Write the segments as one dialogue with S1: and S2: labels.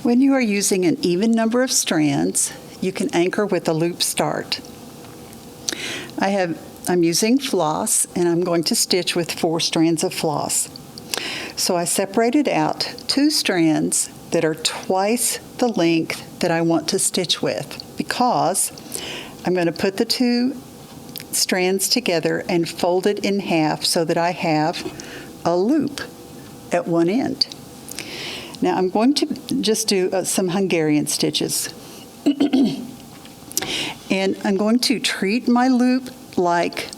S1: When you are using an even number of strands, you can anchor with a loop start. I'm using floss, and I'm going to stitch with 4 strands of floss. So I separated out 2 strands that are twice the length that I want to stitch with, because I'm going to put the 2 strands together and fold it in half so that I have a loop at one end. Now I'm going to just do some Hungarian stitches. And I'm going to treat my loop like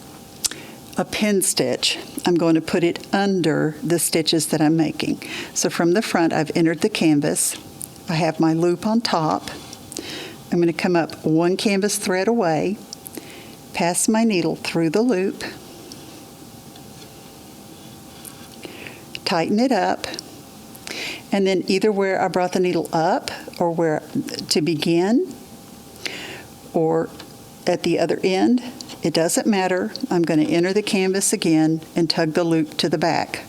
S1: a pin stitch. I'm going to put it under the stitches that I'm making. So from the front, I've entered the canvas. I have my loop on top. I'm going to come up 1 canvas thread away, pass my needle through the loop, tighten it up, and then either where I brought the needle up or where to begin or at the other end, it doesn't matter. I'm going to enter the canvas again and tug the loop to the back.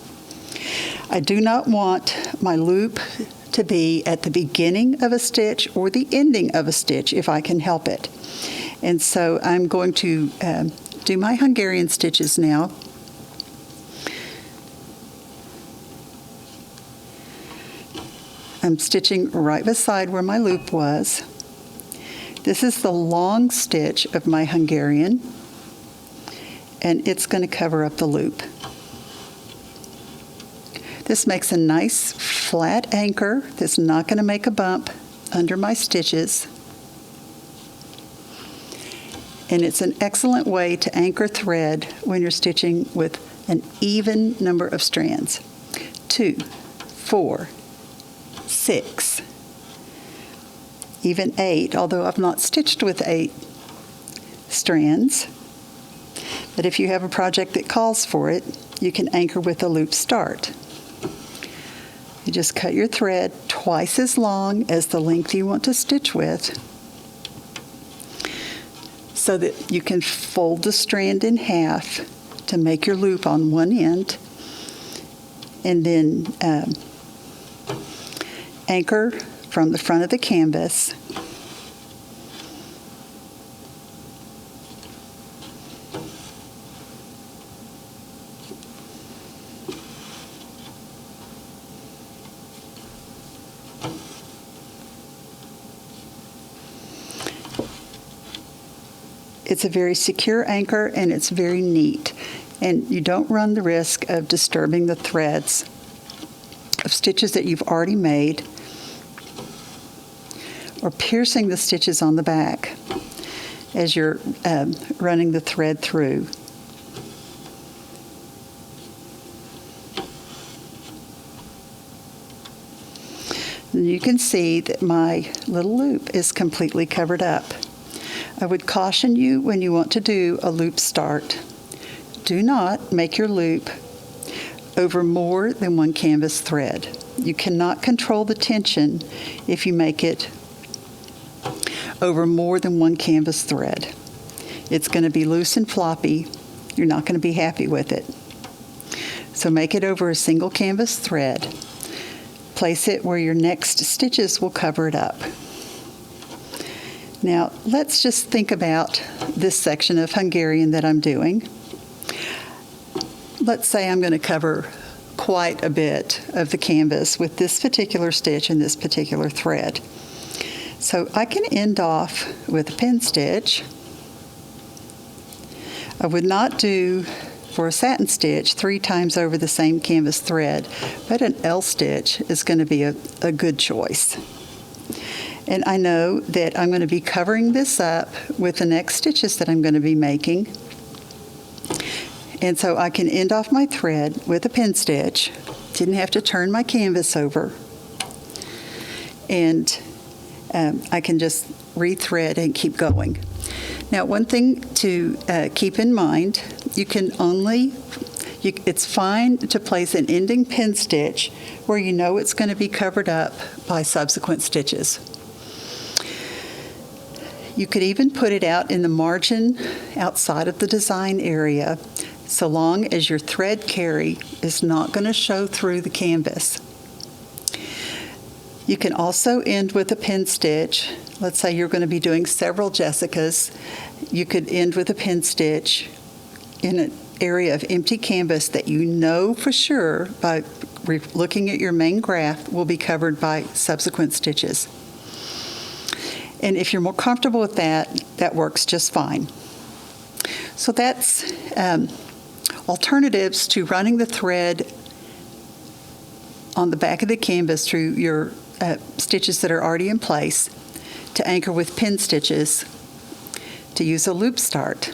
S1: I do not want my loop to be at the beginning of a stitch or the ending of a stitch if I can help it. And so I'm going to do my Hungarian stitches now. I'm stitching right beside where my loop was. This is the long stitch of my Hungarian, and it's going to cover up the loop. This makes a nice flat anchor that's not going to make a bump under my stitches. And it's an excellent way to anchor thread when you're stitching with an even number of strands. 2, 4, 6, even 8, although I've not stitched with 8 strands. But if you have a project that calls for it, you can anchor with a loop start. You just cut your thread twice as long as the length you want to stitch with so that you can fold the strand in half to make your loop on one end, and then anchor from the front of the canvas. It's a very secure anchor, and it's very neat, and you don't run the risk of disturbing the threads of stitches that you've already made or piercing the stitches on the back as you're running the thread through. And you can see that my little loop is completely covered up. I would caution you when you want to do a loop start, do not make your loop over more than 1 canvas thread. You cannot control the tension if you make it over more than 1 canvas thread. It's going to be loose and floppy. You're not going to be happy with it. So make it over a single canvas thread. Place it where your next stitches will cover it up. Now, let's just think about this section of Hungarian that I'm doing. Let's say I'm going to cover quite a bit of the canvas with this particular stitch and this particular thread. So I can end off with a pin stitch. I would not do, for a satin stitch, 3 times over the same canvas thread, but an L stitch is going to be a good choice. And I know that I'm going to be covering this up with the next stitches that I'm going to be making. And so I can end off my thread with a pin stitch. Didn't have to turn my canvas over. And I can just rethread and keep going. Now, one thing to keep in mind, it's fine to place an ending pin stitch where you know it's going to be covered up by subsequent stitches. You could even put it out in the margin outside of the design area, so long as your thread carry is not going to show through the canvas. You can also end with a pin stitch. Let's say you're going to be doing several Jessicas. You could end with a pin stitch in an area of empty canvas that you know for sure by looking at your main graph will be covered by subsequent stitches. And if you're more comfortable with that, that works just fine. So that's alternatives to running the thread on the back of the canvas through your stitches that are already in place, to anchor with pin stitches, to use a loop start.